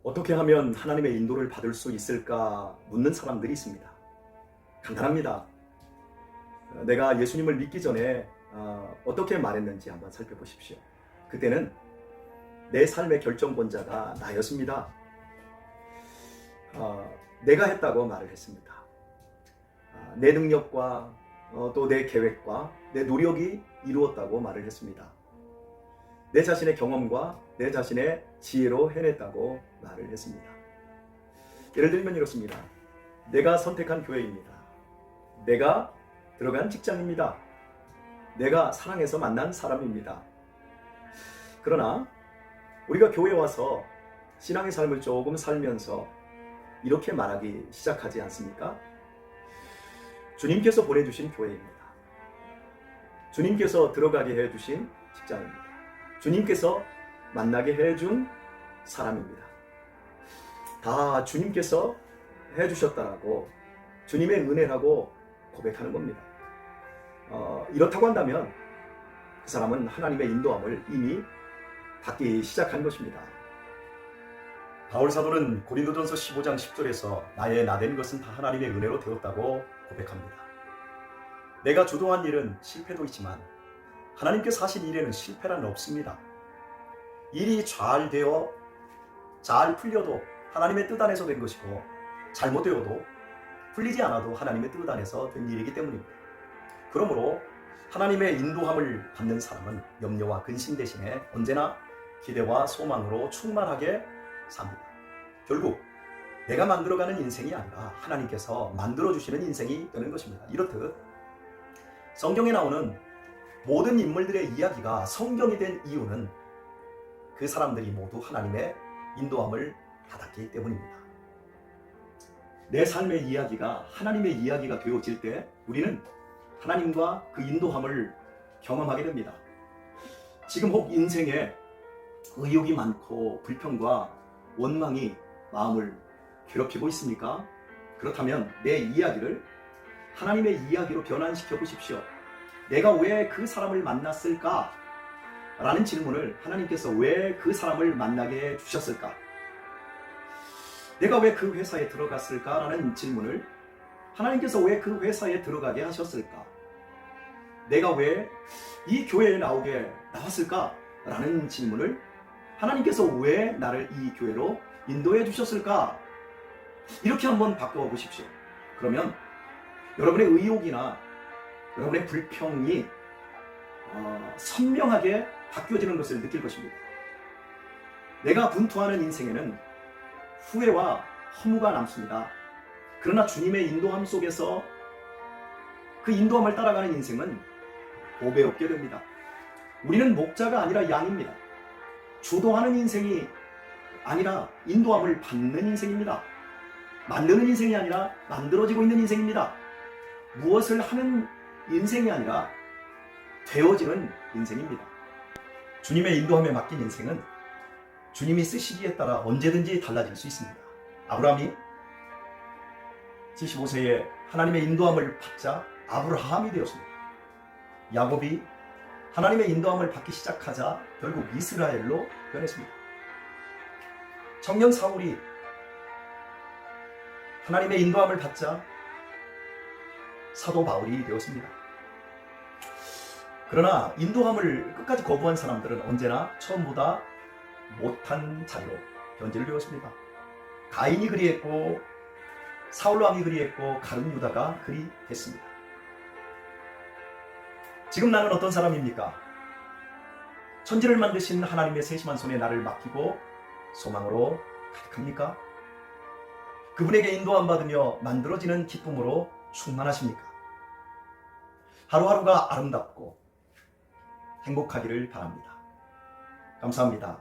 어떻게 하면 하나님의 인도를 받을 수 있을까 묻는 사람들이 있습니다. 간단합니다. 내가 예수님을 믿기 전에 어떻게 말했는지 한번 살펴보십시오. 그때는 내 삶의 결정권자가 나였습니다. 내가 했다고 말을 했습니다. 내 능력과 또 내 계획과 내 노력이 이루었다고 말을 했습니다. 내 자신의 경험과 내 자신의 지혜로 해냈다고 말을 했습니다. 예를 들면 이렇습니다. 내가 선택한 교회입니다. 내가 들어간 직장입니다. 내가 사랑해서 만난 사람입니다. 그러나 우리가 교회에 와서 신앙의 삶을 조금 살면서 이렇게 말하기 시작하지 않습니까? 주님께서 보내주신 교회입니다. 주님께서 들어가게 해주신 직장입니다. 주님께서 만나게 해준 사람입니다. 다 주님께서 해주셨다라고 주님의 은혜라고 고백하는 겁니다. 이렇다고 한다면 그 사람은 하나님의 인도함을 이미 받기 시작한 것입니다. 바울 사도는 고린도전서 15장 10절에서 나의 나된 것은 다 하나님의 은혜로 되었다고 고백합니다. 내가 주도한 일은 실패도 있지만 하나님께서 하신 일에는 실패란 없습니다. 일이 잘 되어 잘 풀려도 하나님의 뜻 안에서 된 것이고 잘못되어도 풀리지 않아도 하나님의 뜻 안에서 된 일이기 때문입니다. 그러므로 하나님의 인도함을 받는 사람은 염려와 근심 대신에 언제나 기대와 소망으로 충만하게 삽니다. 결국 내가 만들어가는 인생이 아니라 하나님께서 만들어주시는 인생이 되는 것입니다. 이렇듯 성경에 나오는 모든 인물들의 이야기가 성경이 된 이유는 그 사람들이 모두 하나님의 인도함을 받았기 때문입니다. 내 삶의 이야기가 하나님의 이야기가 되어질 때 우리는 하나님과 그 인도함을 경험하게 됩니다. 지금 혹 인생에 의욕이 많고 불평과 원망이 마음을 괴롭히고 있습니까? 그렇다면 내 이야기를 하나님의 이야기로 변환시켜 보십시오. 내가 왜 그 사람을 만났을까? 라는 질문을 하나님께서 왜 그 사람을 만나게 해주셨을까? 내가 왜 그 회사에 들어갔을까? 라는 질문을 하나님께서 왜 그 회사에 들어가게 하셨을까? 내가 왜 이 교회에 나왔을까? 라는 질문을 하나님께서 왜 나를 이 교회로 인도해 주셨을까? 이렇게 한번 바꿔 보십시오. 그러면 여러분의 의욕이나 여러분의 불평이 선명하게 바뀌어지는 것을 느낄 것입니다. 내가 분투하는 인생에는 후회와 허무가 남습니다. 그러나 주님의 인도함 속에서 그 인도함을 따라가는 인생은 복에 얻게 됩니다. 우리는 목자가 아니라 양입니다. 주도하는 인생이 아니라 인도함을 받는 인생입니다. 만드는 인생이 아니라 만들어지고 있는 인생입니다. 무엇을 하는 인생이 아니라 되어지는 인생입니다. 주님의 인도함에 맡긴 인생은 주님이 쓰시기에 따라 언제든지 달라질 수 있습니다. 아브라함이 75세에 하나님의 인도함을 받자 아브라함이 되었습니다. 야곱이 하나님의 인도함을 받기 시작하자 결국 이스라엘로 변했습니다. 청년 사울이 하나님의 인도함을 받자 사도 바울이 되었습니다. 그러나 인도함을 끝까지 거부한 사람들은 언제나 처음보다 못한 자리로 변질을 되었습니다. 가인이 그리했고 사울 왕이 그리했고 가룟 유다가 그리했습니다. 지금 나는 어떤 사람입니까? 천지를 만드신 하나님의 세심한 손에 나를 맡기고 소망으로 가득합니까? 그분에게 인도함 받으며 만들어지는 기쁨으로 충만하십니까? 하루하루가 아름답고 행복하기를 바랍니다. 감사합니다.